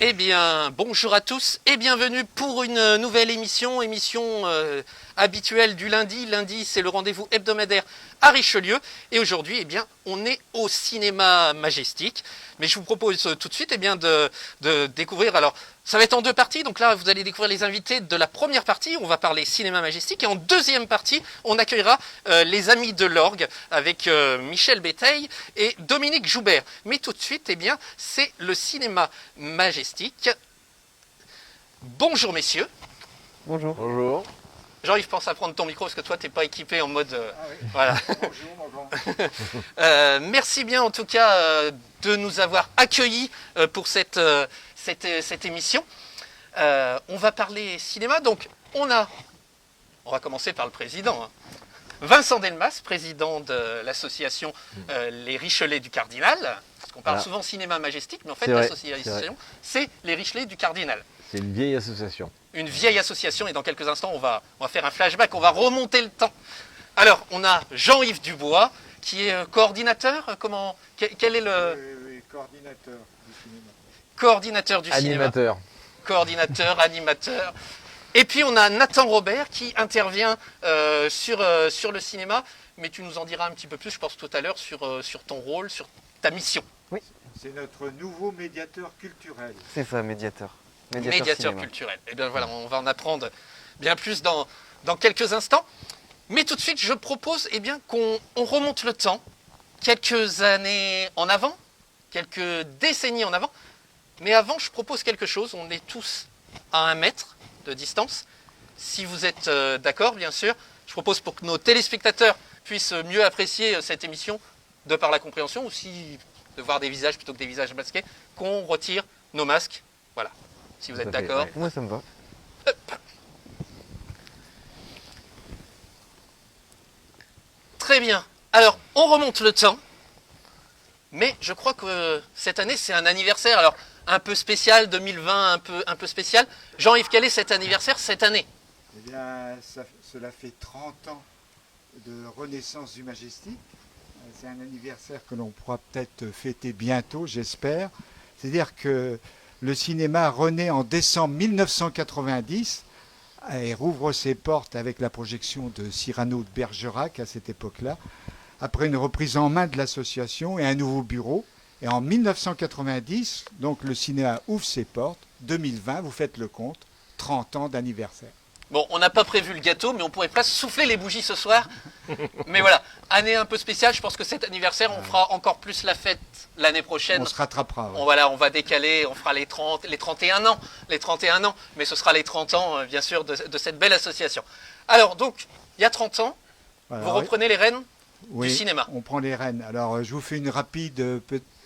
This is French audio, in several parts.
Eh bien, bonjour à tous et bienvenue pour une nouvelle émission habituelle du lundi. Lundi, c'est le rendez-vous hebdomadaire à Richelieu. Et aujourd'hui, eh bien, on est au cinéma Majestic. Mais je vous propose tout de suite eh bien, de découvrir. Alors, ça va être en deux parties. Donc là, vous allez découvrir les invités de la première partie. On va parler cinéma Majestic. Et en deuxième partie, on accueillera les amis de l'orgue avec Michel Béteille et Dominique Joubert. Mais tout de suite, eh bien, c'est le cinéma Majestic. Bonjour messieurs. Bonjour. Bonjour. Jean-Yves, pense à prendre ton micro parce que toi, tu n'es pas équipé en mode... Oui. Voilà. Bonjour. Merci bien en tout cas de nous avoir accueillis pour cette émission. On va parler cinéma. Donc, on va commencer par le président. Hein. Vincent Delmas, président de l'association Les Richelais du Cardinal. Parce qu'on parle souvent cinéma Majestic, mais en fait, l'association, c'est Les Richelais du Cardinal. C'est une vieille association. Une vieille association, et dans quelques instants, on va faire un flashback, on va remonter le temps. Alors, on a Jean-Yves Dubois, qui est coordinateur. Quel est le... Oui, coordinateur du cinéma. Coordinateur du Animateur. cinéma. Coordinateur, animateur. Et puis, on a Nathan Robert, qui intervient sur le cinéma. Mais tu nous en diras un petit peu plus, je pense, tout à l'heure, sur ton rôle, sur ta mission. Oui. C'est notre nouveau médiateur culturel. C'est ça, médiateur. Médiateur culturel. Et bien voilà, on va en apprendre bien plus dans quelques instants. Mais tout de suite, je propose eh bien, qu'on remonte le temps, quelques années en avant, quelques décennies en avant. Mais avant, je propose quelque chose. On est tous à 1 mètre de distance. Si vous êtes d'accord, bien sûr, je propose pour que nos téléspectateurs puissent mieux apprécier cette émission, de par la compréhension, ou si de voir des visages plutôt que des visages masqués, qu'on retire nos masques. Voilà. Si vous êtes d'accord. Ouais. Moi, ça me va. Très bien. Alors, on remonte le temps. Mais je crois que cette année, c'est un anniversaire. Alors, un peu spécial, 2020, un peu spécial. Jean-Yves, quel est cet anniversaire cette année? Eh bien, cela fait 30 ans de renaissance du Majestic. C'est un anniversaire que l'on pourra peut-être fêter bientôt, j'espère. C'est-à-dire que le cinéma renaît en décembre 1990 et rouvre ses portes avec la projection de Cyrano de Bergerac à cette époque-là, après une reprise en main de l'association et un nouveau bureau. Et en 1990, donc le cinéma ouvre ses portes. 2020, vous faites le compte, 30 ans d'anniversaire. Bon, on n'a pas prévu le gâteau, mais on pourrait presque souffler les bougies ce soir. Mais voilà, année un peu spéciale. Je pense que cet anniversaire, on fera encore plus la fête l'année prochaine. On se rattrapera. Ouais. On va décaler, on fera les 31 ans. Les 31 ans, mais ce sera les 30 ans, bien sûr, de cette belle association. Alors, donc, il y a 30 ans, Voilà, vous reprenez les rênes oui, du cinéma. On prend les rênes. Alors, je vous fais une rapide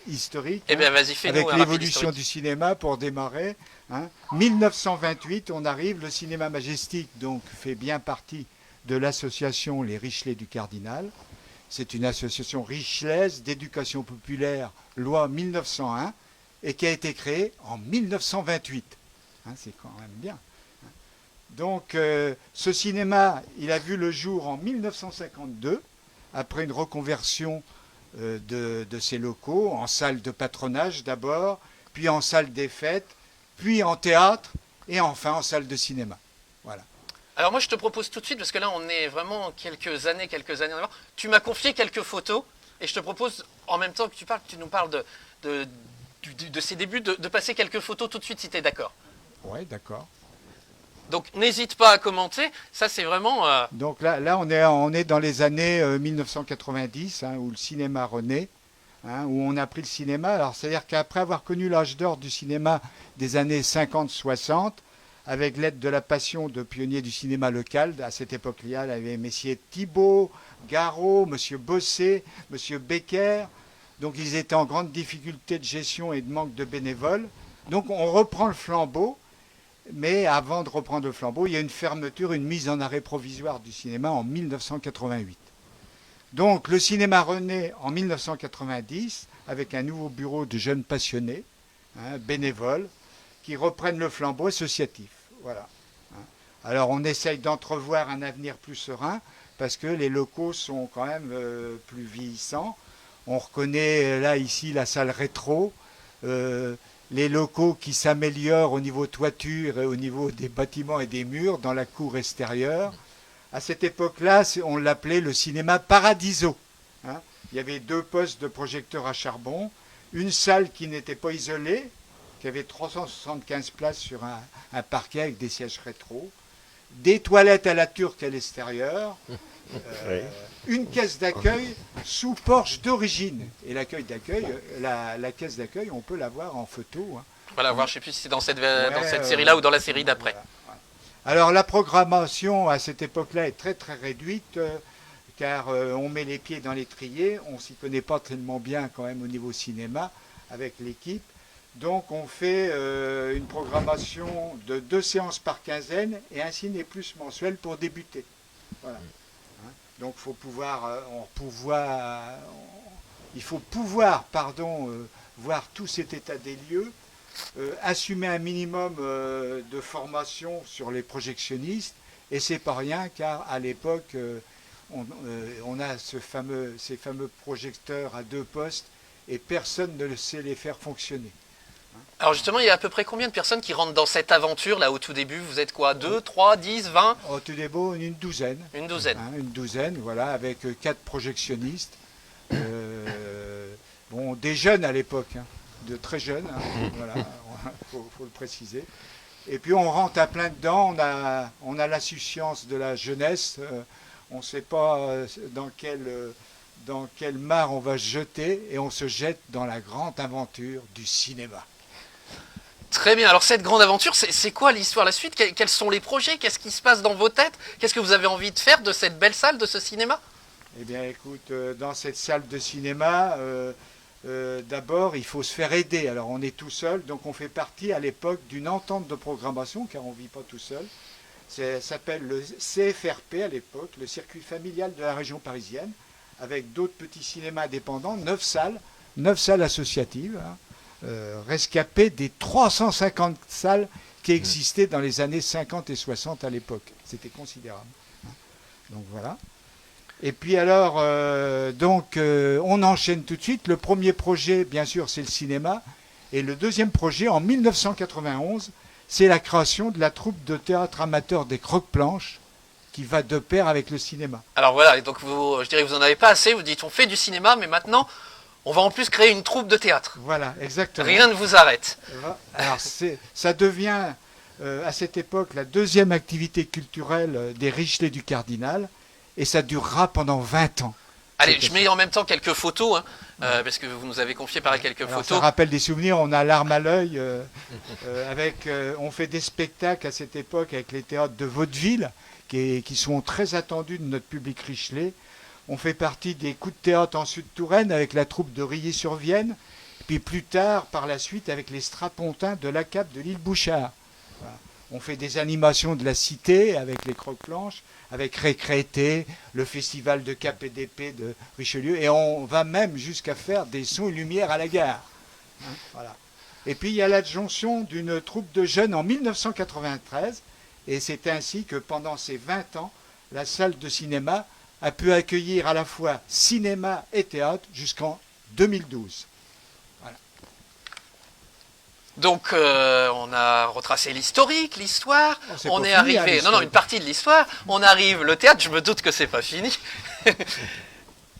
historique. Eh bien, vas-y, fais-nous avec un rapide l'évolution historique. du cinéma pour démarrer. 1928, on arrive, le cinéma Majestic donc fait bien partie de l'association Les Richelais du Cardinal. C'est une association richelaise d'éducation populaire, loi 1901, et qui a été créée en 1928. C'est quand même bien. Donc, ce cinéma, il a vu le jour en 1952, après une reconversion de ses locaux, en salle de patronage d'abord, puis en salle des fêtes, puis en théâtre, et enfin en salle de cinéma. Voilà. Alors moi, je te propose tout de suite, parce que là, on est vraiment quelques années en avant. Tu m'as confié quelques photos, et je te propose, en même temps que tu nous parles de ces débuts, de passer quelques photos tout de suite, si tu es d'accord. Oui, d'accord. Donc, n'hésite pas à commenter. Ça, c'est vraiment... Donc là on est dans les années 1990, où le cinéma renaît, où on a pris le cinéma. Alors, c'est-à-dire qu'après avoir connu l'âge d'or du cinéma des années 50-60, avec l'aide de la passion de pionniers du cinéma local, à cette époque-là, il y avait messieurs Thibault, Garot, monsieur Bossé, monsieur Becker. Donc, ils étaient en grande difficulté de gestion et de manque de bénévoles. Donc, on reprend le flambeau. Mais avant de reprendre le flambeau, il y a une fermeture, une mise en arrêt provisoire du cinéma en 1988. Donc le cinéma renaît en 1990 avec un nouveau bureau de jeunes passionnés, bénévoles, qui reprennent le flambeau associatif. Voilà. Alors on essaye d'entrevoir un avenir plus serein parce que les locaux sont quand même plus vieillissants. On reconnaît là ici la salle rétro. Il les locaux qui s'améliorent au niveau toiture et au niveau des bâtiments et des murs dans la cour extérieure. À cette époque-là, on l'appelait le cinéma Paradiso. Hein. Il y avait 2 postes de projecteurs à charbon, une salle qui n'était pas isolée, qui avait 375 places sur un parquet avec des sièges rétro, des toilettes à la turque à l'extérieur, une caisse d'accueil sous porche d'origine. Et l'accueil d'accueil, la caisse d'accueil, on peut la voir en photo. Hein. Voilà, voir, je ne sais plus si c'est dans cette série-là ou dans la série d'après. Voilà. Alors la programmation à cette époque-là est très très réduite, car on met les pieds dans l'étrier, on s'y connaît pas tellement bien quand même au niveau cinéma avec l'équipe. Donc on fait une programmation de 2 séances par quinzaine et un ciné plus mensuel pour débuter. Voilà. Donc il faut pouvoir voir tout cet état des lieux, assumer un minimum de formation sur les projectionnistes, et c'est pas rien car à l'époque on a ces fameux projecteurs à 2 postes et personne ne sait les faire fonctionner. Alors justement, il y a à peu près combien de personnes qui rentrent dans cette aventure là au tout début? Vous êtes quoi, 2, 3, 10, 20? Au tout début, une douzaine. Une douzaine. Hein, une douzaine, voilà, avec 4 projectionnistes. Bon, des jeunes à l'époque, hein, de très jeunes, hein, voilà, faut le préciser. Et puis on rentre à plein dedans, on a l'insouciance de la jeunesse, on ne sait pas dans quel mare on va se jeter, et on se jette dans la grande aventure du cinéma. Très bien, alors cette grande aventure, c'est quoi l'histoire, la suite? Quels sont les projets? Qu'est-ce qui se passe dans vos têtes? Qu'est-ce que vous avez envie de faire de cette belle salle, de ce cinéma? Eh bien écoute, dans cette salle de cinéma, d'abord il faut se faire aider. Alors on est tout seul, donc on fait partie à l'époque d'une entente de programmation, car on ne vit pas tout seul. Ça s'appelle le CFRP à l'époque, le circuit familial de la région parisienne, avec d'autres petits cinémas indépendants, 9 salles associatives, hein, rescapées des 350 salles qui existaient dans les années 50 et 60 à l'époque. C'était considérable. Donc voilà. Et puis alors, on enchaîne tout de suite. Le premier projet, bien sûr, c'est le cinéma. Et le deuxième projet, en 1991, c'est la création de la troupe de théâtre amateur des Croque-Planches, qui va de pair avec le cinéma. Alors voilà, et donc je dirais que vous n'en avez pas assez, vous dites on fait du cinéma, mais maintenant on va en plus créer une troupe de théâtre. Voilà, exactement. Rien ne vous arrête. Alors ça devient à cette époque la deuxième activité culturelle des Richelieu du Cardinal, et ça durera pendant 20 ans. Allez, je mets en même temps quelques photos, hein, parce que vous nous avez confié par là quelques photos. Ça rappelle des souvenirs, on a l'arme à l'œil, on fait des spectacles à cette époque avec les théâtres de vaudeville, qui sont très attendus de notre public Richelieu. On fait partie des coups de théâtre en Sud-Touraine avec la troupe de Rilly-sur-Vienne, puis plus tard, par la suite, avec les Strapontins de la Cape de l'île Bouchard. Voilà. On fait des animations de la cité avec les Croque-Planches, avec Récrété, le festival de Cap et d'Épée de Richelieu, et on va même jusqu'à faire des sons et lumières à la gare. Hein, voilà. Et puis il y a l'adjonction d'une troupe de jeunes en 1993, et c'est ainsi que pendant ces 20 ans, la salle de cinéma a pu accueillir à la fois cinéma et théâtre jusqu'en 2012. Voilà. Donc on a retracé l'historique, l'histoire, on est fini, arrivé, hein, non, une partie de l'histoire, on arrive, le théâtre, je me doute que c'est pas fini.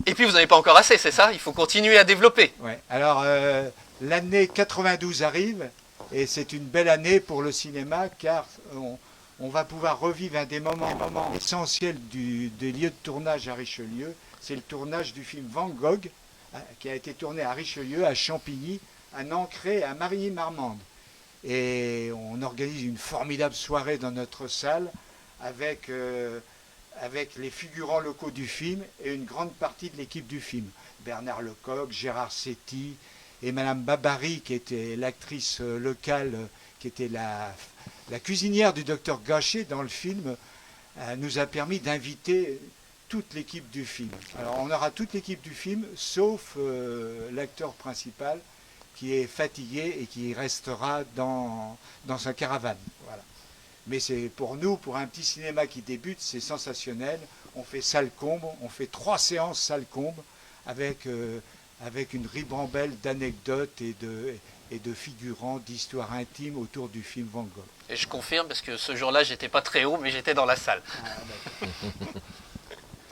Et puis vous n'avez pas encore assez, c'est ça? Il faut continuer à développer. Ouais. Alors l'année 92 arrive, et c'est une belle année pour le cinéma, car on va pouvoir revivre un des moments essentiels des lieux de tournage à Richelieu. C'est le tournage du film Van Gogh, qui a été tourné à Richelieu, à Champigny, à Nancré et à Marigny-Marmande. Et on organise une formidable soirée dans notre salle avec les figurants locaux du film et une grande partie de l'équipe du film. Bernard Lecoq, Gérard Setti et Madame Babary, qui était l'actrice locale, qui était la cuisinière du docteur Gachet dans le film, nous a permis d'inviter toute l'équipe du film. Alors on aura toute l'équipe du film, sauf l'acteur principal, qui est fatigué et qui restera dans sa caravane. Voilà. Mais c'est pour nous, pour un petit cinéma qui débute, c'est sensationnel. On fait salle comble, on fait 3 séances salle comble avec une ribambelle d'anecdotes et et de figurants d'histoire intime autour du film Van Gogh. Et je confirme, parce que ce jour-là, j'étais pas très haut, mais j'étais dans la salle.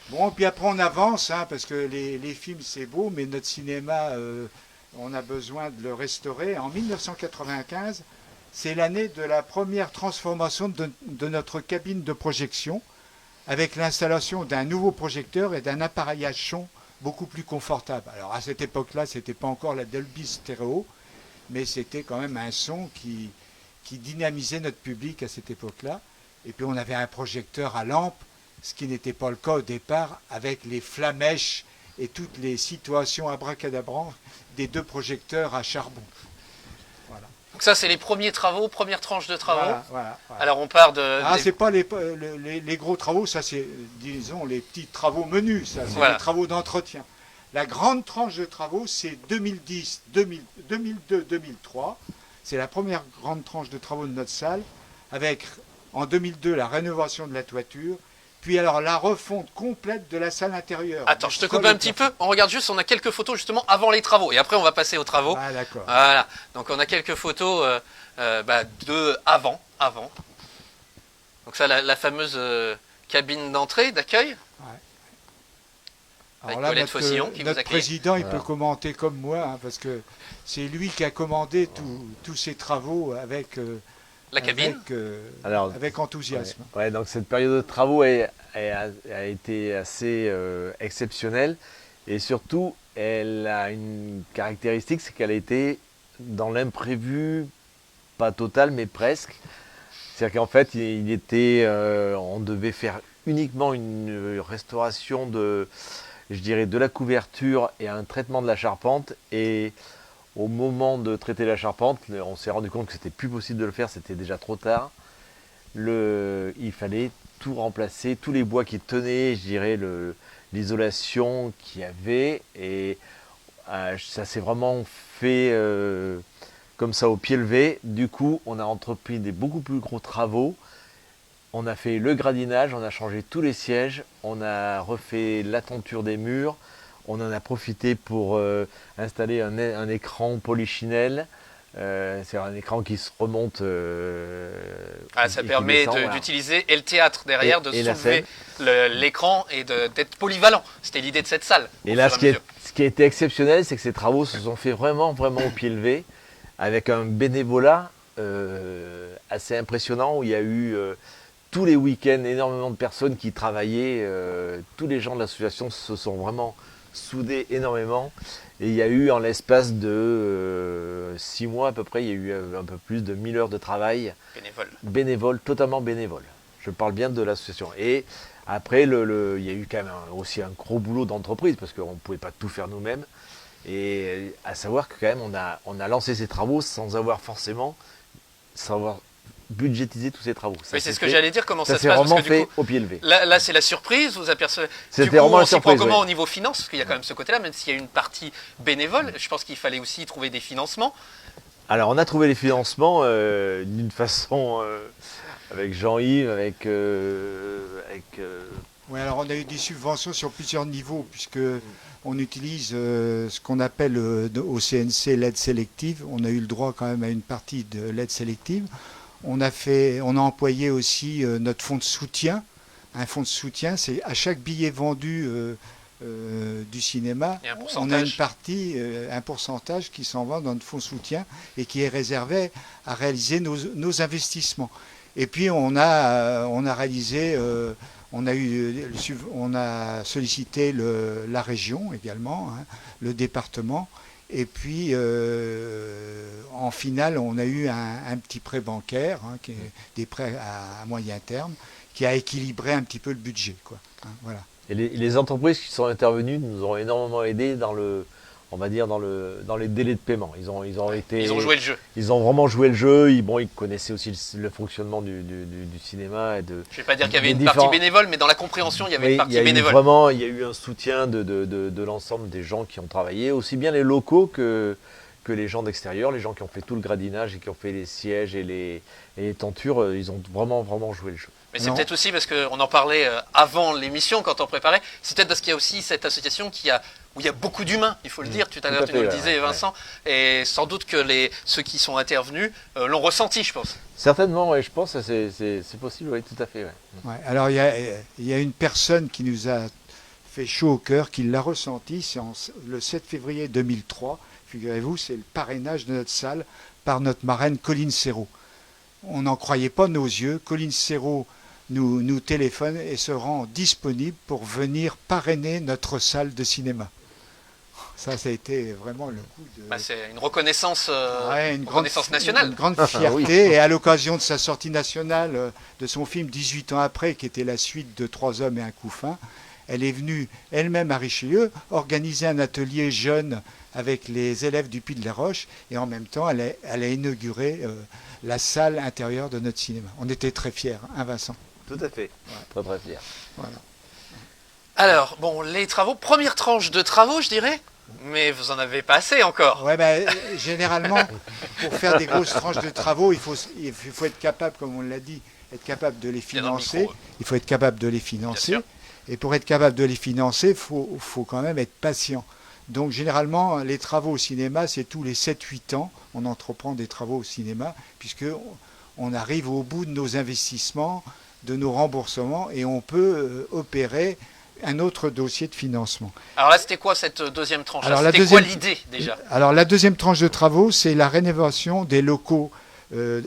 Bon, puis après on avance, hein, parce que les films c'est beau, mais notre cinéma, on a besoin de le restaurer. En 1995, c'est l'année de la première transformation de notre cabine de projection, avec l'installation d'un nouveau projecteur et d'un appareillage son beaucoup plus confortable. Alors à cette époque-là, c'était pas encore la Dolby Stereo, mais c'était quand même un son qui dynamisait notre public à cette époque-là. Et puis on avait un projecteur à lampe, ce qui n'était pas le cas au départ, avec les flamèches et toutes les situations abracadabrantes des deux projecteurs à charbon. Voilà. Donc ça, c'est les premiers travaux, première tranche de travaux. Voilà. Alors on part de... C'est pas les gros travaux, ça c'est, disons, les petits travaux menus, ça c'est les travaux d'entretien. La grande tranche de travaux, c'est 2010, 2002, 2003. C'est la première grande tranche de travaux de notre salle, avec en 2002 la rénovation de la toiture, puis alors la refonte complète de la salle intérieure. Attends, je te coupe un petit peu. On regarde juste, on a quelques photos justement avant les travaux. Et après, on va passer aux travaux. Ah, d'accord. Voilà. Donc, on a quelques photos de avant. Donc ça, la fameuse cabine d'entrée, d'accueil. Ouais. Alors là, notre président, il peut commenter comme moi, hein, parce que c'est lui qui a commandé tous ces travaux avec... la cabine avec enthousiasme. Ouais, donc cette période de travaux a été assez exceptionnelle et surtout elle a une caractéristique, c'est qu'elle a été dans l'imprévu, pas total mais presque. C'est-à-dire qu'en fait on devait faire uniquement une restauration de la couverture et un traitement de la charpente, et au moment de traiter la charpente, on s'est rendu compte que c'était plus possible de le faire, c'était déjà trop tard. Il fallait tout remplacer, tous les bois qui tenaient, l'isolation qu'il y avait, et ça s'est vraiment fait comme ça au pied levé. Du coup, on a entrepris des beaucoup plus gros travaux. On a fait le gradinage, on a changé tous les sièges, on a refait la tenture des murs. On en a profité pour installer un écran polychinelle, c'est un écran qui se remonte. Ça permet d'utiliser et le théâtre derrière, de soulever l'écran et d'être polyvalent. C'était l'idée de cette salle. Et là, ce qui a été exceptionnel, c'est que ces travaux se sont faits vraiment au pied levé, avec un bénévolat assez impressionnant, où il y a eu tous les week-ends énormément de personnes qui travaillaient. Tous les gens de l'association se sont vraiment soudé énormément, et il y a eu en l'espace de 6 mois à peu près, il y a eu un peu plus de 1000 heures de travail totalement bénévole. Je parle bien de l'association. Et après, il y a eu quand même aussi un gros boulot d'entreprise, parce qu'on ne pouvait pas tout faire nous-mêmes, et à savoir que quand même on a lancé ces travaux sans avoir budgétiser tous ces travaux. Oui, c'est ce que j'allais dire, comment ça se passe. Vraiment parce que, fait du coup, au pied levé. Là, c'est la surprise, vous apercevez. C'était vraiment la surprise. Comment au niveau finance, parce qu'il y a quand même ce côté-là, même s'il y a une partie bénévole, je pense qu'il fallait aussi trouver des financements. Alors, on a trouvé les financements d'une façon avec Jean-Yves, Oui, alors on a eu des subventions sur plusieurs niveaux, puisque on utilise ce qu'on appelle au CNC l'aide sélective. On a eu le droit quand même à une partie de l'aide sélective. On a employé aussi notre fonds de soutien. Un fonds de soutien, c'est à chaque billet vendu du cinéma, on a une partie, un pourcentage qui s'en va dans notre fonds de soutien et qui est réservé à réaliser nos investissements. Et puis on a réalisé, on a sollicité la région également, hein, le département. Et puis, en finale, on a eu un petit prêt bancaire, hein, des prêts à moyen terme, qui a équilibré un petit peu le budget, quoi, hein, voilà. Et les entreprises qui sont intervenues nous ont énormément aidé dans les délais de paiement. Ils ont joué le jeu. Ils ont vraiment joué le jeu. Ils connaissaient aussi le fonctionnement du cinéma. Je ne vais pas dire qu'il y avait une partie bénévole, mais dans la compréhension, il y avait une partie bénévole. Il y a eu un soutien de l'ensemble des gens qui ont travaillé, aussi bien les locaux que les gens d'extérieur, les gens qui ont fait tout le gradinage et qui ont fait les sièges et les tentures. Ils ont vraiment joué le jeu. Mais c'est peut-être aussi parce qu'on en parlait avant l'émission, quand on préparait, c'est peut-être parce qu'il y a aussi cette association qui a où il y a beaucoup d'humains, il faut le dire. Tout à l'heure, tu fait, nous le ouais, disais, Vincent. Et sans doute que ceux qui sont intervenus l'ont ressenti, je pense. Certainement, ouais, je pense que c'est possible, oui, tout à fait. Ouais. Ouais, alors il y a une personne qui nous a fait chaud au cœur, qui l'a ressenti, c'est le 7 février 2003, figurez-vous, c'est le parrainage de notre salle par notre marraine Colline Serrault. On n'en croyait pas nos yeux, Colline Serrault nous téléphone et se rend disponible pour venir parrainer notre salle de cinéma. Ça a été vraiment le coup de... C'est une reconnaissance, une reconnaissance nationale. Une grande fierté. Oui. Et à l'occasion de sa sortie nationale de son film 18 ans après, qui était la suite de Trois hommes et un couffin, elle est venue elle-même à Richelieu organiser un atelier jeune avec les élèves du Puy de la Roche. Et en même temps, elle a inauguré la salle intérieure de notre cinéma. On était très fiers, hein, Vincent? Tout à fait. Très très fier. Voilà. Alors, bon, les travaux, première tranche de travaux, je dirais. Mais vous en avez pas assez encore. Ouais, généralement, pour faire des grosses tranches de travaux, il faut être capable, comme on l'a dit, être capable de les Bien dans le financer. micro. Il faut être capable de les Bien financer. sûr. Et pour être capable de les financer, il faut quand même être patient. Donc généralement, les travaux au cinéma, c'est tous les 7-8 ans, on entreprend des travaux au cinéma, puisque on arrive au bout de nos investissements, de nos remboursements, et on peut opérer un autre dossier de financement. Alors là, c'était quoi cette deuxième tranche? Alors, C'était quoi l'idée déjà? Alors la deuxième tranche de travaux, c'est la rénovation des locaux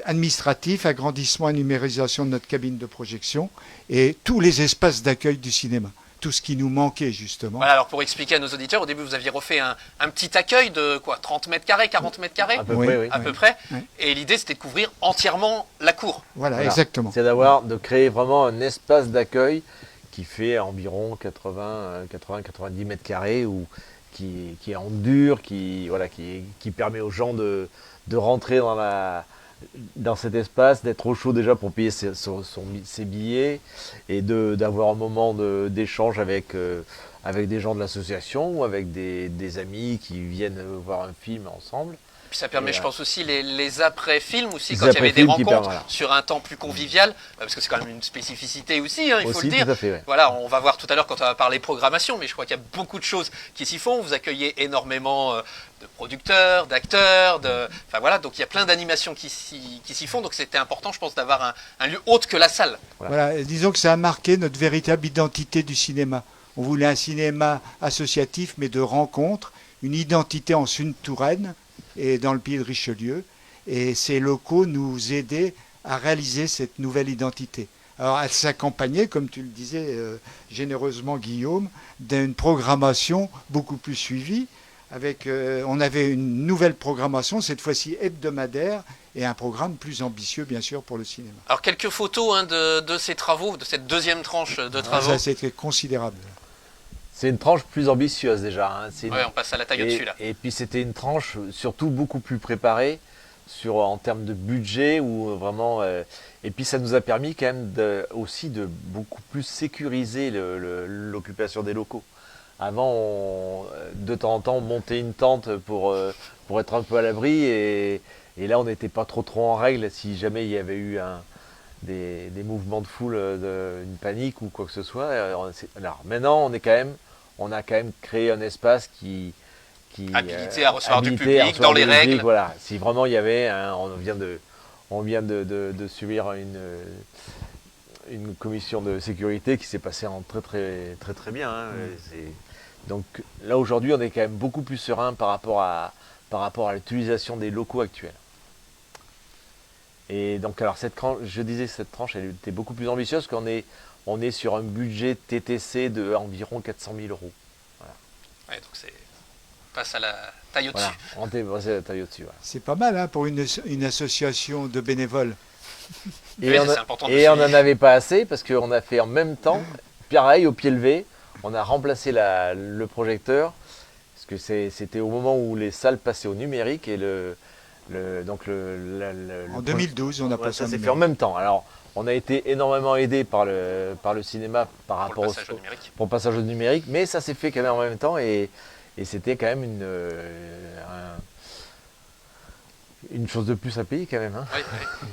administratifs, agrandissement et numérisation de notre cabine de projection et tous les espaces d'accueil du cinéma. Tout ce qui nous manquait justement. Voilà, alors pour expliquer à nos auditeurs, au début vous aviez refait un petit accueil de quoi, 30 mètres carrés, 40 mètres carrés À peu près, oui. à peu près. Oui. Et l'idée c'était de couvrir entièrement la cour. Voilà, exactement. C'est de créer vraiment un espace d'accueil qui fait environ 80-90 mètres carrés ou qui est en dur, qui permet aux gens de rentrer dans cet espace, d'être au chaud déjà pour payer ses billets et d'avoir un moment d'échange avec des gens de l'association ou avec des amis qui viennent voir un film ensemble. Puis ça permet, Et, je pense aussi, les après-films aussi, les quand il y avait des après-films qui rencontres permettent, voilà. sur un temps plus convivial, parce que c'est quand même une spécificité aussi, hein, il faut Aussi, le dire. tout à fait, ouais. Voilà, on va voir tout à l'heure quand on va parler programmation, mais je crois qu'il y a beaucoup de choses qui s'y font. Vous accueillez énormément de producteurs, d'acteurs, enfin voilà, donc il y a plein d'animations qui s'y font, donc c'était important, je pense, d'avoir un lieu autre que la salle. Voilà, disons que ça a marqué notre véritable identité du cinéma. On voulait un cinéma associatif, mais de rencontres, une identité en Sud-Touraine et dans le pays de Richelieu. Et ces locaux nous aidaient à réaliser cette nouvelle identité. Alors, elle s'accompagnait, comme tu le disais généreusement, Guillaume, d'une programmation beaucoup plus suivie. On avait une nouvelle programmation, cette fois-ci hebdomadaire, et un programme plus ambitieux, bien sûr, pour le cinéma. Alors quelques photos hein, de ces travaux, de cette deuxième tranche de travaux. Ça, c'était considérable. C'est une tranche plus ambitieuse déjà. Hein. Ouais, on passe à la taille au-dessus là. Et puis c'était une tranche surtout beaucoup plus préparée en termes de budget ou vraiment. Et puis ça nous a permis quand même aussi de beaucoup plus sécuriser l'occupation des locaux. Avant, de temps en temps, on montait une tente pour être un peu à l'abri et là on n'était pas trop en règle si jamais il y avait eu des mouvements de foule, une panique ou quoi que ce soit. Alors maintenant on a quand même créé un espace qui habilité à recevoir du habilité à public recevoir dans les du public, règles. voilà. Si vraiment il y avait, on vient de subir une commission de sécurité qui s'est passée en très bien. Hein. Donc là aujourd'hui on est quand même beaucoup plus serein par rapport à l'utilisation des locaux actuels. Et donc alors je disais cette tranche elle était beaucoup plus ambitieuse qu'on on est sur un budget TTC de environ 400 000 euros. Voilà. Ouais, donc on passe à la taille au-dessus. Voilà, on est passé à la taille au-dessus. Voilà. C'est pas mal hein, pour une association de bénévoles. Oui, c'est important de Et on souligner. n'en avait pas assez parce qu'on a fait en même temps, pareil au pied levé, on a remplacé le projecteur parce que c'était au moment où les salles passaient au numérique et En 2012, on a ouais, passé ça un s'est fait numéro. en même temps. Alors on a été énormément aidé par le cinéma par rapport Pour le passage au numérique. pour le passage au numérique, mais ça s'est fait quand même en même temps et c'était quand même une chose de plus à payer quand même, hein, Oui, oui.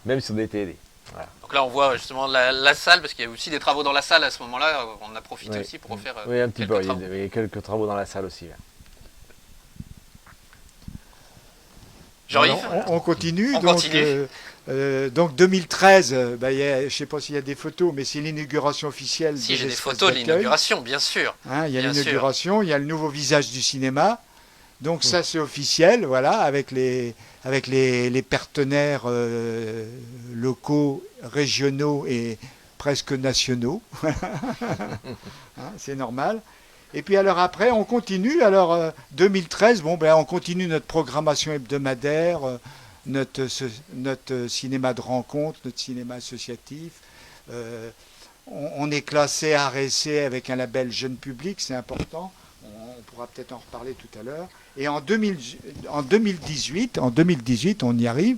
même si on a été aidé. Voilà. Donc là, on voit justement la salle, parce qu'il y a aussi des travaux dans la salle à ce moment-là. On a profité aussi pour refaire oui, un petit peu. quelques travaux. Il y a quelques travaux dans la salle aussi. Là. Jean-Yves, on continue. On donc, continue. Donc 2013, je ne sais pas s'il y a des photos, mais c'est l'inauguration officielle. Si, des j'ai des espaces photos de d'accueil. l'inauguration, bien sûr. Hein, il y a Bien l'inauguration, il y a le nouveau visage du cinéma. Donc ça c'est officiel, voilà, avec les partenaires locaux, régionaux et presque nationaux. Hein, c'est normal. Et puis alors après, on continue. Alors 2013, on continue notre programmation hebdomadaire, notre cinéma de rencontre, notre cinéma associatif. On est classé art et essai avec un label jeune public, c'est important. On pourra peut-être en reparler tout à l'heure. Et en 2018, on y arrive,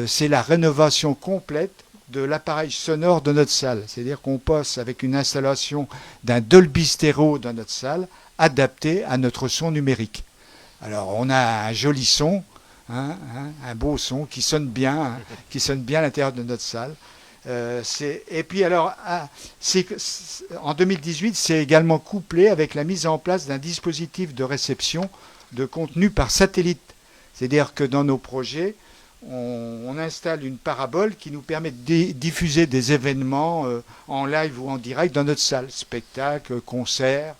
c'est la rénovation complète de l'appareil sonore de notre salle. C'est-à-dire qu'on passe avec une installation d'un Dolby Stereo dans notre salle, adapté à notre son numérique. Alors on a un joli son, un beau son qui sonne bien à l'intérieur de notre salle. Et puis alors, en 2018, c'est également couplé avec la mise en place d'un dispositif de réception de contenu par satellite. C'est-à-dire que dans nos projets, on installe une parabole qui nous permet de diffuser des événements en live ou en direct dans notre salle, spectacles, concerts,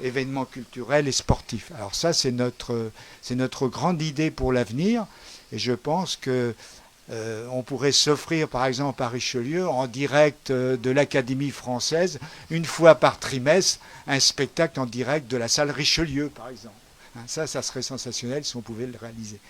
événements culturels et sportifs. Alors ça, c'est notre grande idée pour l'avenir, et je pense que on pourrait s'offrir, par exemple, à Richelieu, en direct de l'Académie française, une fois par trimestre, un spectacle en direct de la salle Richelieu, par exemple. Hein, ça serait sensationnel si on pouvait le réaliser.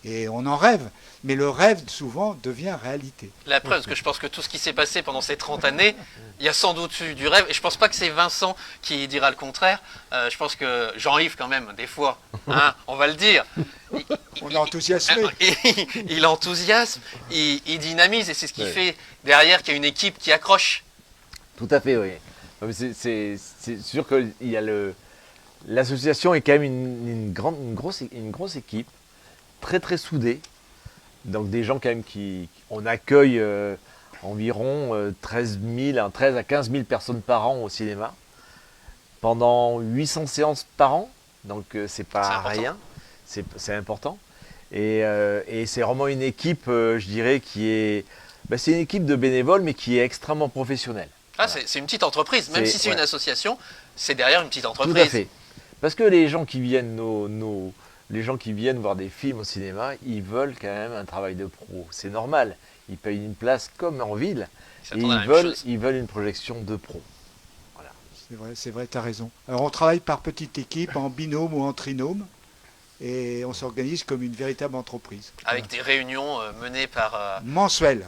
Et on en rêve, mais le rêve, souvent, devient réalité. La preuve, parce que je pense que tout ce qui s'est passé pendant ces 30 années, il y a sans doute eu du rêve, et je ne pense pas que c'est Vincent qui dira le contraire. Je pense que Jean-Yves, quand même, des fois, hein, on va le dire, on est enthousiasmé. Il enthousiasme, il dynamise, et c'est ce qui fait derrière qu'il y a une équipe qui accroche. Tout à fait, oui. C'est sûr que l'association est quand même une grosse équipe, très très soudée. Donc des gens quand même on accueille environ 13 à 15 000 personnes par an au cinéma, pendant 800 séances par an, donc c'est pas rien, c'est important. Et c'est vraiment une équipe, je dirais, c'est une équipe de bénévoles, mais qui est extrêmement professionnelle. Ah, voilà. C'est une petite entreprise, même si c'est une association, c'est derrière une petite entreprise. Tout à fait. Parce que les gens qui viennent les gens qui viennent voir des films au cinéma, ils veulent quand même un travail de pro. C'est normal. Ils payent une place comme en ville. Et ils veulent une projection de pro. Voilà. C'est vrai, tu as raison. Alors on travaille par petite équipe, en binôme ou en trinôme, et on s'organise comme une véritable entreprise. Avec des réunions menées par... mensuelles,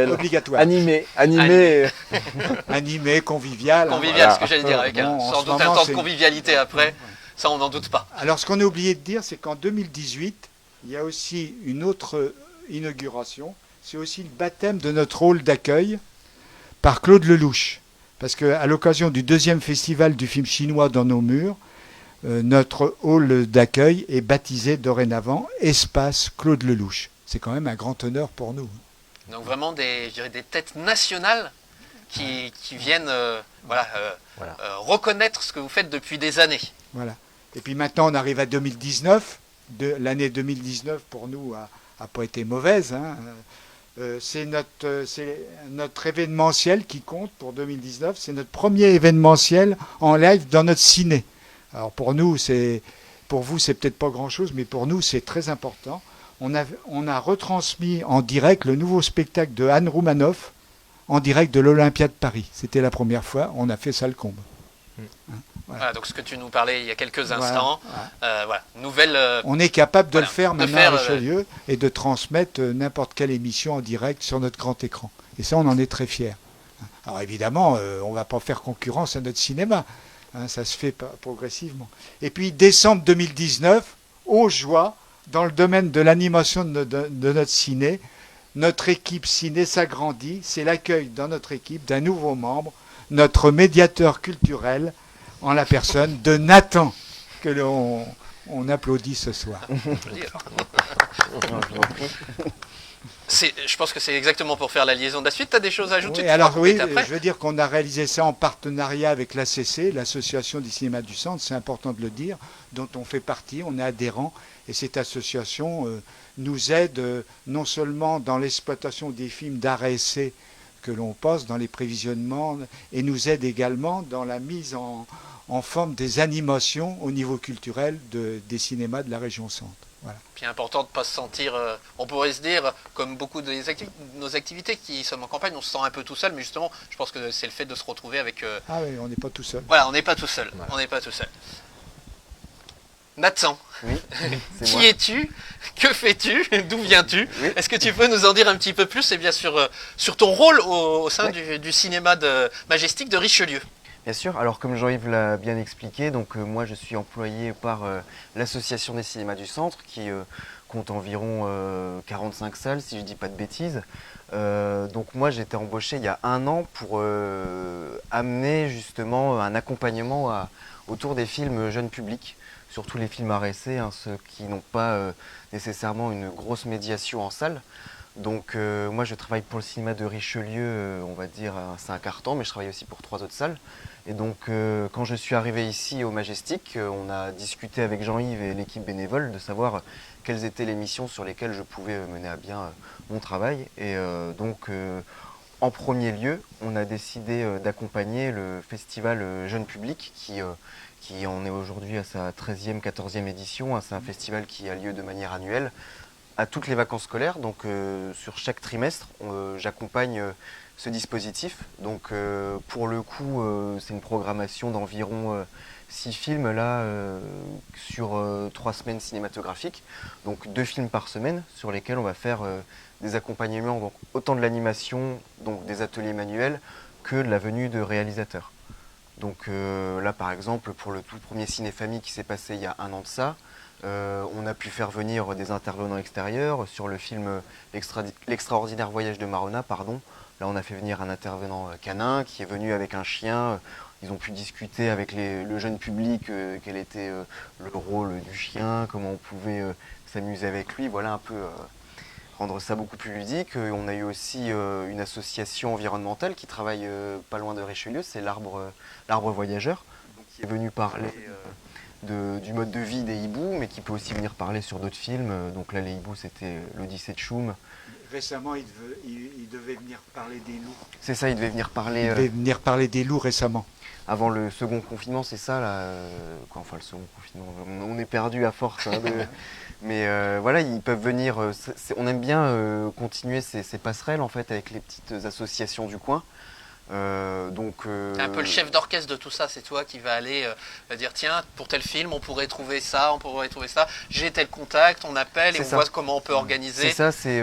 obligatoires. Animées. Animées, conviviales. Conviviales, ce que j'allais dire, avec sans doute un temps de convivialité après. Ça, on n'en doute pas. Alors, ce qu'on a oublié de dire, c'est qu'en 2018, il y a aussi une autre inauguration. C'est aussi le baptême de notre hall d'accueil par Claude Lelouch. Parce qu'à l'occasion du 2e festival du film chinois dans nos murs, notre hall d'accueil est baptisé dorénavant Espace Claude Lelouch. C'est quand même un grand honneur pour nous. Donc vraiment des têtes nationales qui viennent reconnaître ce que vous faites depuis des années. Voilà. Et puis maintenant, on arrive à 2019. L'année 2019, pour nous, n'a pas été mauvaise. Hein. C'est notre événementiel qui compte pour 2019. C'est notre premier événementiel en live dans notre ciné. Alors pour vous, c'est peut-être pas grand-chose, mais pour nous, c'est très important. On a retransmis en direct le nouveau spectacle de Anne Roumanoff en direct de l'Olympia de Paris. C'était la première fois. On a fait ça le comble. Voilà, donc ce que tu nous parlais il y a quelques instants, nouvelle... on est capable de le faire maintenant à Richelieu et de transmettre n'importe quelle émission en direct sur notre grand écran. Et ça, on en est très fiers. Alors évidemment, on ne va pas faire concurrence à notre cinéma. Hein, ça se fait progressivement. Et puis décembre 2019, aux joies, dans le domaine de l'animation de notre ciné, notre équipe ciné s'agrandit. C'est l'accueil dans notre équipe d'un nouveau membre, notre médiateur culturel, en la personne de Nathan, que l'on applaudit ce soir. Je pense que c'est exactement pour faire la liaison de la suite. Tu as des choses à ajouter? Oui, Tu alors pourras oui, compléter après. je veux dire qu'on a réalisé ça en partenariat avec l'ACC, l'Association du cinéma du centre, c'est important de le dire, dont on fait partie, on est adhérent, et cette association nous aide non seulement dans l'exploitation des films d'art et essai que l'on poste, dans les prévisionnements, et nous aide également dans la mise en forme des animations au niveau culturel des cinémas de la région centre. Voilà. Puis important de ne pas se sentir, on pourrait se dire, comme beaucoup de nos activités qui sommes en campagne, on se sent un peu tout seul, mais justement, je pense que c'est le fait de se retrouver avec... Ah oui, on n'est pas tout seul. Voilà, on n'est pas tout seul. Voilà. On n'est pas tout seul. Nathan, Oui, c'est qui moi. es-tu? Que fais-tu? D'où viens-tu? Oui. Est-ce que tu peux nous en dire un petit peu plus, et bien sûr, sur ton rôle au sein Ouais. du cinéma majestique de Richelieu? Bien sûr, alors comme Jean-Yves l'a bien expliqué, donc moi je suis employé par l'Association des cinémas du centre qui compte environ 45 salles si je ne dis pas de bêtises. Donc moi j'ai été embauché il y a 1 an pour amener justement un accompagnement autour des films jeunes publics, surtout les films à essai, hein, ceux qui n'ont pas nécessairement une grosse médiation en salle. Donc moi je travaille pour le cinéma de Richelieu, on va dire c'est un quart temps, mais je travaille aussi pour 3 autres salles. Et donc quand je suis arrivé ici au Majestic, on a discuté avec Jean-Yves et l'équipe bénévole de savoir quelles étaient les missions sur lesquelles je pouvais mener à bien mon travail. Et donc en premier lieu, on a décidé d'accompagner le festival Jeune Public qui en est aujourd'hui à sa 13e, 14e édition. C'est un festival qui a lieu de manière annuelle à toutes les vacances scolaires. Donc sur chaque trimestre, j'accompagne ce dispositif. Donc pour le coup, c'est une programmation d'environ 6 films là sur 3 semaines cinématographiques. Donc 2 films par semaine sur lesquels on va faire des accompagnements, donc autant de l'animation, donc des ateliers manuels, que de la venue de réalisateurs. Donc là par exemple pour le tout premier ciné-famille qui s'est passé il y a 1 an de ça, on a pu faire venir des intervenants extérieurs sur le film L'extraordinaire voyage de Marona, pardon. Là on a fait venir un intervenant canin qui est venu avec un chien. Ils ont pu discuter avec le jeune public quel était le rôle du chien, comment on pouvait s'amuser avec lui, voilà un peu rendre ça beaucoup plus ludique. On a eu aussi une association environnementale qui travaille pas loin de Richelieu, c'est l'Arbre Voyageur, donc, qui est venu parler du mode de vie des hiboux, mais qui peut aussi venir parler sur d'autres films. Donc là les hiboux c'était l'Odyssée de Choum. Récemment, il devait venir parler des loups. C'est ça, il devait venir Il parler devait venir parler des loups récemment. avant le second confinement, c'est ça là, enfin le second confinement, on est perdu à force. Hein, mais voilà, ils peuvent venir. On aime bien continuer ces passerelles en fait avec les petites associations du coin. T'es un peu le chef d'orchestre de tout ça, c'est toi qui va aller dire tiens, pour tel film, on pourrait trouver ça, j'ai tel contact, on appelle et C'est on ça. voit comment on peut organiser. C'est ça, c'est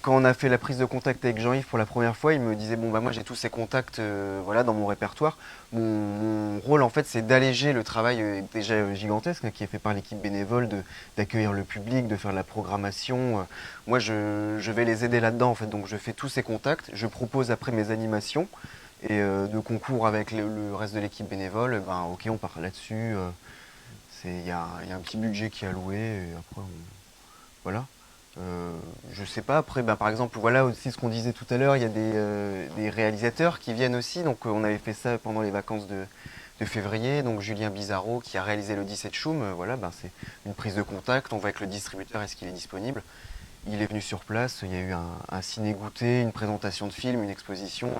quand on a fait la prise de contact avec Jean-Yves pour la première fois, il me disait bon bah moi j'ai tous ces contacts voilà dans mon répertoire. Mon rôle en fait c'est d'alléger le travail déjà gigantesque qui est fait par l'équipe bénévole, d'accueillir le public, de faire de la programmation. Moi je vais les aider là-dedans en fait, donc je fais tous ces contacts, je propose après mes animations et de concours avec le reste de l'équipe bénévole, ben ok on part là-dessus. Il y a un petit budget qui est alloué et après voilà. Je sais pas, après par exemple voilà aussi ce qu'on disait tout à l'heure, il y a des réalisateurs qui viennent aussi, donc on avait fait ça pendant les vacances de février, donc Julien Bizarro qui a réalisé l'Odyssée de Choum, voilà, c'est une prise de contact, on va avec le distributeur, est-ce qu'il est disponible? Il est venu sur place, il y a eu un ciné-goûté, une présentation de film, une exposition,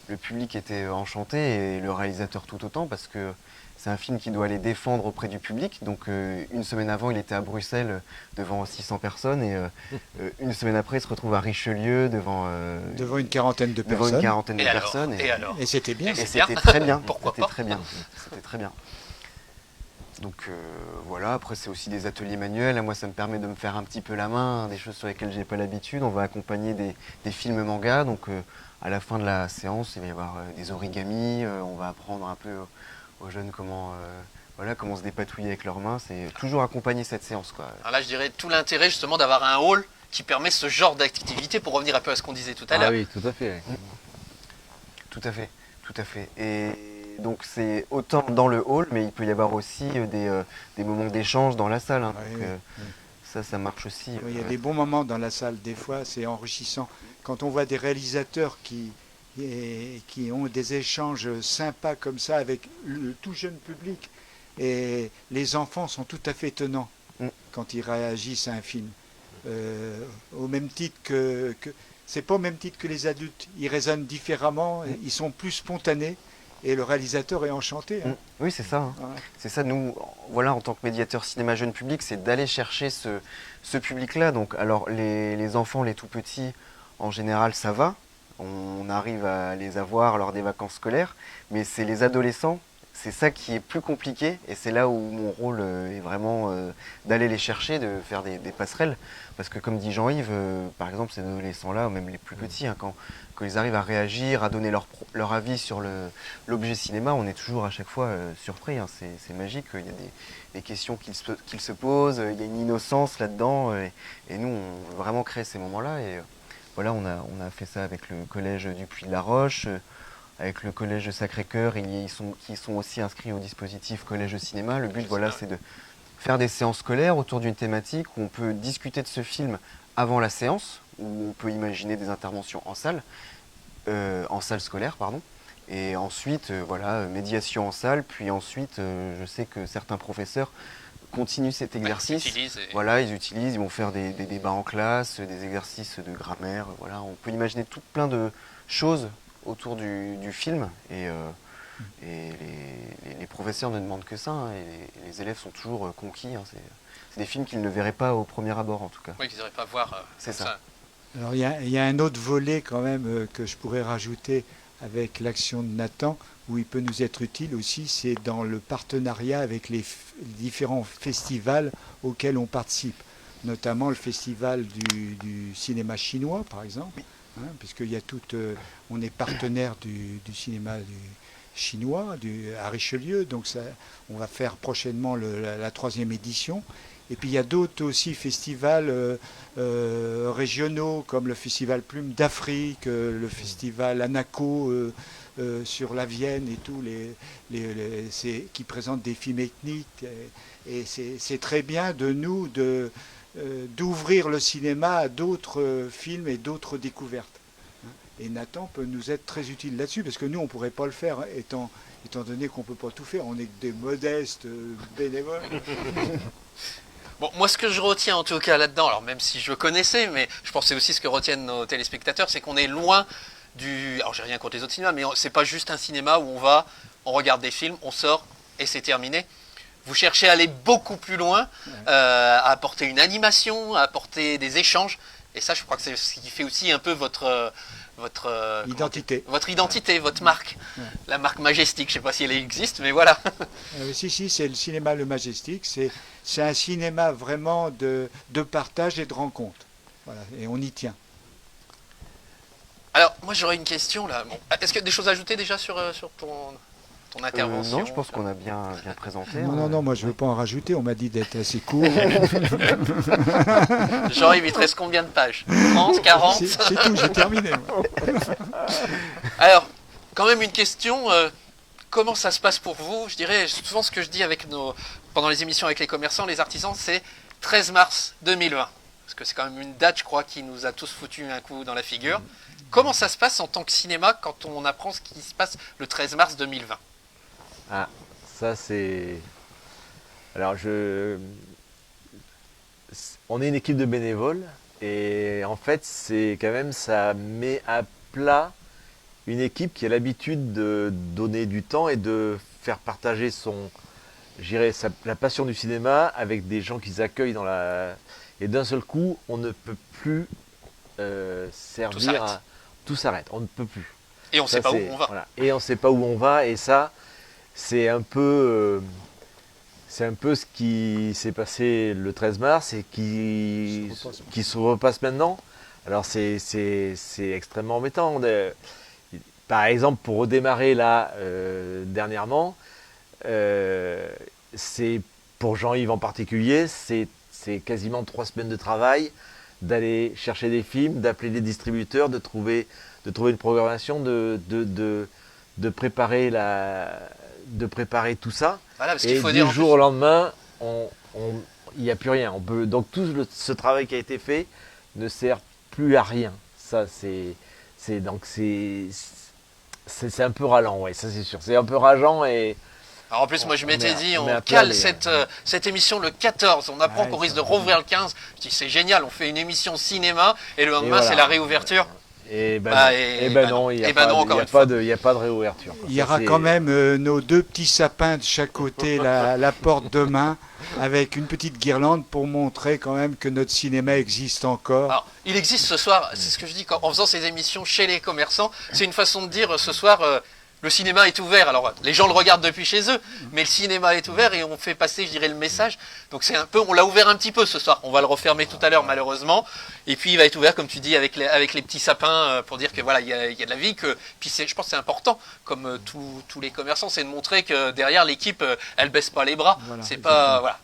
le public était enchanté et le réalisateur tout autant parce que c'est un film qui doit aller défendre auprès du public. Donc une semaine avant, il était à Bruxelles devant 600 personnes et une semaine après, il se retrouve à Richelieu devant une quarantaine de devant personnes. une quarantaine de Et alors personnes. Et alors Et c'était bien. Et c'est bien. c'était très bien. Pourquoi C'était pas très bien. C'était très bien. Donc voilà, après c'est aussi des ateliers manuels. Moi, ça me permet de me faire un petit peu la main, des choses sur lesquelles j'ai pas l'habitude. On va accompagner des films manga. Donc à la fin de la séance, il va y avoir des origamis. On va apprendre un peu aux jeunes comment se dépatouiller avec leurs mains. C'est toujours accompagner cette séance, quoi. Alors là, je dirais tout l'intérêt justement d'avoir un hall qui permet ce genre d'activité pour revenir un peu à ce qu'on disait tout à l'heure. Ah oui, tout à fait. Tout à fait, tout à fait. Et donc c'est autant dans le hall, mais il peut y avoir aussi des moments d'échange dans la salle. Hein. Oui, Donc, oui. ça marche aussi. Il y a des bons moments dans la salle, des fois, c'est enrichissant. Quand on voit des réalisateurs qui ont des échanges sympas comme ça avec le tout jeune public, et les enfants sont tout à fait étonnants quand ils réagissent à un film. Au même titre c'est pas au même titre que les adultes, ils raisonnent différemment, ils sont plus spontanés. Et le réalisateur est enchanté. Hein. Oui, c'est ça. Hein. Ouais. C'est ça, nous, voilà, en tant que médiateur cinéma jeune public, c'est d'aller chercher ce public-là. Donc, alors, les enfants, les tout petits, en général, ça va. On arrive à les avoir lors des vacances scolaires. Mais c'est les adolescents, c'est ça qui est plus compliqué. Et c'est là où mon rôle est vraiment d'aller les chercher, de faire des passerelles. Parce que, comme dit Jean-Yves, par exemple, ces adolescents-là, ou même les plus petits, hein, quand ils arrivent à réagir, à donner leur avis sur l'objet cinéma, on est toujours à chaque fois surpris. Hein. C'est magique, il y a des questions qu'ils se posent, il y a une innocence là-dedans. Et nous, on veut vraiment créer ces moments-là. Et voilà, on a fait ça avec le collège du Puy-de-la-Roche, avec le collège de Sacré-Cœur, qui sont aussi inscrits au dispositif collège de cinéma. Le but, voilà, c'est de faire des séances scolaires autour d'une thématique où on peut discuter de ce film avant la séance, où on peut imaginer des interventions en salle scolaire, pardon. Et ensuite, voilà, médiation en salle. Puis ensuite, je sais que certains professeurs continuent cet exercice. Voilà, ils vont faire des débats en classe, des exercices de grammaire. Voilà, on peut imaginer plein de choses autour du film. Et les professeurs ne demandent que ça. Hein, et les élèves sont toujours conquis. Hein, c'est des films qu'ils ne verraient pas au premier abord, en tout cas. Oui, qu'ils n'auraient pas à voir. C'est ça. Alors il y a un autre volet quand même que je pourrais rajouter avec l'action de Nathan, où il peut nous être utile aussi, c'est dans le partenariat avec les différents festivals auxquels on participe, notamment le festival du cinéma chinois par exemple, hein, puisqu'il y a on est partenaire du cinéma chinois à Richelieu, donc on va faire prochainement la 3e édition. Et puis il y a d'autres aussi festivals régionaux comme le festival Plume d'Afrique, le festival Anaco sur la Vienne et tout, qui présentent des films ethniques. Et c'est très bien d'ouvrir le cinéma à d'autres films et d'autres découvertes. Et Nathan peut nous être très utile là-dessus, parce que nous, on ne pourrait pas le faire, étant donné qu'on ne peut pas tout faire. On est que des modestes bénévoles. Bon, moi, ce que je retiens en tout cas là-dedans, alors même si je connaissais, mais je pense que c'est aussi ce que retiennent nos téléspectateurs, c'est qu'on est loin du... Alors, j'ai rien contre les autres cinémas, mais c'est pas juste un cinéma où on regarde des films, on sort et c'est terminé. Vous cherchez à aller beaucoup plus loin, à apporter une animation, à apporter des échanges. Et ça, je crois que c'est ce qui fait aussi un peu votre identité. Votre identité, votre marque. Ouais. La marque Majestic, je ne sais pas si elle existe, mais voilà. Si, c'est le cinéma Le Majestic. C'est un cinéma vraiment de partage et de rencontre. Voilà, et on y tient. Alors, moi j'aurais une question là. Bon, est-ce qu'il y a des choses à ajouter déjà sur ton intervention? Non, je pense qu'on a bien présenté. Non, moi je ne veux pas en rajouter. On m'a dit d'être assez court. Jean-Yves, il te reste combien de pages? 30, 40? C'est tout, j'ai terminé. Moi. Alors, quand même une question. Comment ça se passe pour vous? Je dirais souvent ce que je dis pendant les émissions avec les commerçants, les artisans, c'est 13 mars 2020. Parce que c'est quand même une date, je crois, qui nous a tous foutu un coup dans la figure. Comment ça se passe en tant que cinéma quand on apprend ce qui se passe le 13 mars 2020? Ah, ça c'est... Alors on est une équipe de bénévoles et en fait c'est quand même, ça met à plat une équipe qui a l'habitude de donner du temps et de faire partager la passion du cinéma avec des gens qu'ils accueillent et d'un seul coup on ne peut plus servir tout s'arrête, on ne peut plus. Et on ne sait pas où on va. Voilà. Et on ne sait pas où on va, et ça, c'est un peu ce qui s'est passé le 13 mars et qui se repasse maintenant. Alors c'est extrêmement embêtant. Par exemple, pour redémarrer là, dernièrement, c'est pour Jean-Yves en particulier, c'est quasiment 3 semaines de travail, d'aller chercher des films, d'appeler les distributeurs, de trouver une programmation, de préparer tout ça. Voilà, parce et du jour au lendemain, il n'y a plus rien. Donc ce travail qui a été fait ne sert plus à rien. Ça, c'est un peu ralent, ouais, ça c'est sûr. C'est un peu rageant et Alors en plus, moi je m'étais dit, on met à cale plat cette émission le 14, on apprend Ouais, qu'on risque ça de va. rouvrir le 15. Je dis c'est génial, on fait une émission cinéma et le lendemain voilà. c'est la réouverture. Et ben Ah, non, et et ben ben non, il n'y a, et ben pas non, de- encore il y a une pas fois. de, il y a pas de réouverture. quoi. Il y Ça, aura c'est- quand même nos 2 petits sapins de chaque côté, la porte demain, avec une petite guirlande pour montrer quand même que notre cinéma existe encore. Alors, il existe ce soir, c'est ce que je dis en faisant ces émissions chez les commerçants, c'est une façon de dire ce soir le cinéma est ouvert. Alors les gens le regardent depuis chez eux, mais le cinéma est ouvert et on fait passer, je dirais, le message. Donc c'est un peu, on l'a ouvert un petit peu ce soir. On va le refermer tout à l'heure malheureusement. Et puis il va être ouvert, comme tu dis, avec les petits sapins pour dire que voilà, il y a de la vie. Puis je pense que c'est important, comme tous les commerçants, c'est de montrer que derrière l'équipe, elle baisse pas les bras. Voilà, C'est pas, voilà,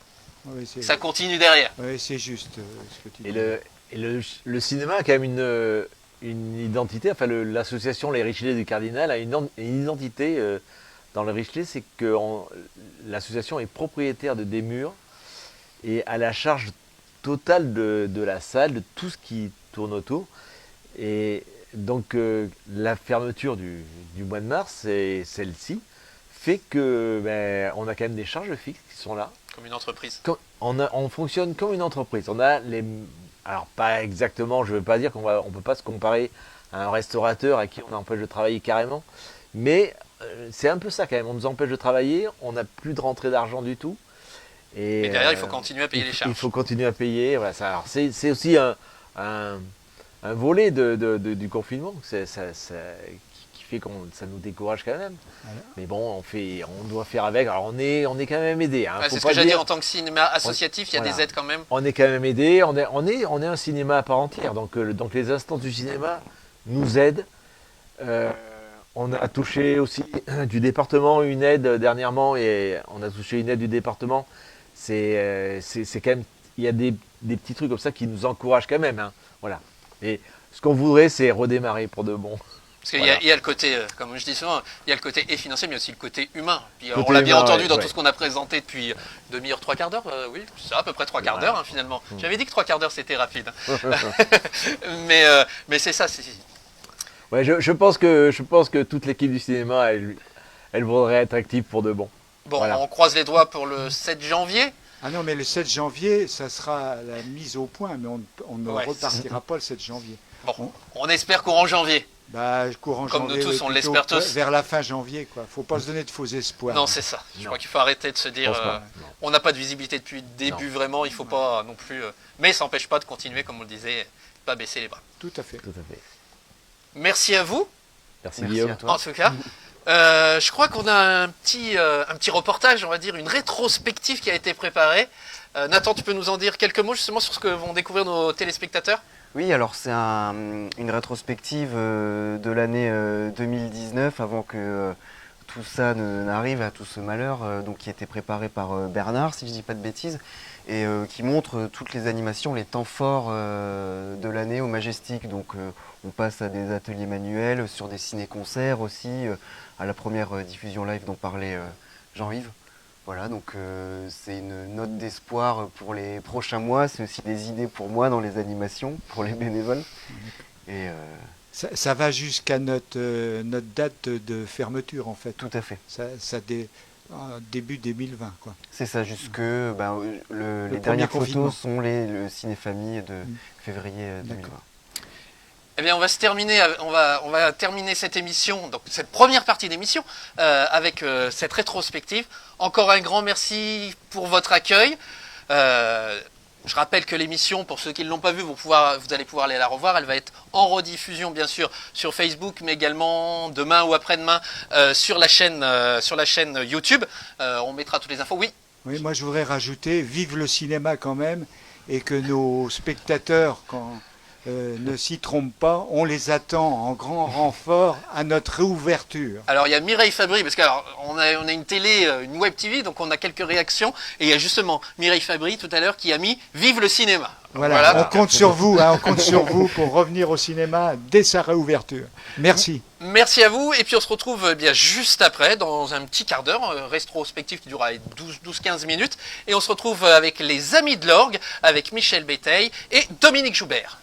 Oui, c'est ça continue derrière. oui, c'est juste ce que tu Et dis. le cinéma a quand même une identité. Enfin, l'association Les Richelieu du Cardinal a une identité dans le Richelieu, c'est que l'association est propriétaire de des murs et à la charge totale de la salle, de tout ce qui tourne autour. Et donc la fermeture du mois de mars, et celle-ci, fait que on a quand même des charges fixes qui sont là. Comme une entreprise. On fonctionne comme une entreprise. On a alors pas exactement, je ne veux pas dire qu'on ne peut pas se comparer à un restaurateur à qui on empêche de travailler carrément, mais c'est un peu ça quand même. On nous empêche de travailler, on n'a plus de rentrée d'argent du tout. Et derrière, il faut continuer à payer les charges. Il faut continuer à payer. Voilà, alors c'est aussi un volet du confinement qui fait que ça nous décourage quand même. Voilà. Mais bon, on doit faire avec. Alors on est quand même aidé. Hein. Ouais, Faut c'est ce pas que j'allais dire- dire en tant que cinéma associatif, il y a Voilà. des aides quand même. On est quand même aidé, on est un cinéma à part entière, donc les instances du cinéma nous aident. On a touché aussi du département une aide dernièrement, et on a touché une aide du département. C'est quand même, il y a des petits trucs comme ça qui nous encouragent quand même. Hein. Voilà. Et ce qu'on voudrait, c'est redémarrer pour de bon. Parce qu'il Voilà. y a le côté, comme je dis souvent, il y a le côté et financier, mais aussi le côté humain. Puis, Côté on l'a bien humain, entendu ouais, dans ouais. tout ce qu'on a présenté depuis une demi-heure, 3/4 d'heure. Oui, c'est ça, à peu près 3/4 d'heure hein, finalement. J'avais dit que 3/4 d'heure c'était rapide. mais c'est ça. Ouais, je pense que toute l'équipe du cinéma, elle voudrait être active pour de bon. Bon, Voilà. on croise les doigts pour le 7 janvier. Ah non, mais le 7 janvier, ça sera la mise au point, mais on ne Ouais, repartira pas le 7 janvier. Bon, on espère courant janvier. Bah, courant Comme nous janvier, tous, on plutôt l'espère tous. vers la fin janvier, quoi. Faut pas se donner de faux espoirs. Non, c'est ça. Je Non. crois qu'il faut arrêter de se Je dire pense pas. Non. on n'a pas de visibilité depuis le début vraiment, il faut pas non plus. Mais ça n'empêche pas de continuer, comme on le disait, pas baisser les bras. Tout à fait. Tout à fait. Merci à vous. Merci, Merci Guillaume. à toi. En tout cas, je crois qu'on a un petit reportage, on va dire, une rétrospective qui a été préparée. Nathan, tu peux nous en dire quelques mots justement sur ce que vont découvrir nos téléspectateurs? Oui, alors c'est une rétrospective de l'année 2019 avant que tout ça n'arrive, à tout ce malheur, donc qui a été préparé par Bernard, si je dis pas de bêtises, et qui montre toutes les animations, les temps forts de l'année au Majestic. Donc on passe à des ateliers manuels, sur des ciné-concerts aussi, à la première diffusion live dont parlait Jean-Yves. Voilà, donc c'est une note d'espoir pour les prochains mois, c'est aussi des idées pour moi dans les animations, pour les bénévoles. Et Ça va jusqu'à notre date de fermeture, en fait. tout à fait. Début 2020, quoi. C'est ça, jusque les premier dernières confinement. photos sont le ciné-famille de février 2020. D'accord. Eh bien, on va terminer cette émission, donc cette première partie d'émission, avec cette rétrospective. Encore un grand merci pour votre accueil. Je rappelle que l'émission, pour ceux qui ne l'ont pas vue, vous allez pouvoir aller la revoir. Elle va être en rediffusion, bien sûr, sur Facebook, mais également demain ou après-demain sur la chaîne YouTube. On mettra toutes les infos. Oui. Oui, moi je voudrais rajouter, vive le cinéma quand même, et que nos spectateurs, ne s'y trompent pas. On les attend en grand renfort à notre réouverture. Alors il y a Mireille Fabry, parce qu'on a une télé, une web TV, donc on a quelques réactions. Et il y a justement Mireille Fabry tout à l'heure qui a mis « Vive le cinéma ». Voilà. On compte sur vous, on compte sur vous pour revenir au cinéma dès sa réouverture. Merci. Merci à vous, et puis on se retrouve bien juste après, dans un petit quart d'heure, rétrospectif qui durera 12-15 minutes, et on se retrouve avec les Amis de l'Orgue, avec Michel Béteille et Dominique Joubert.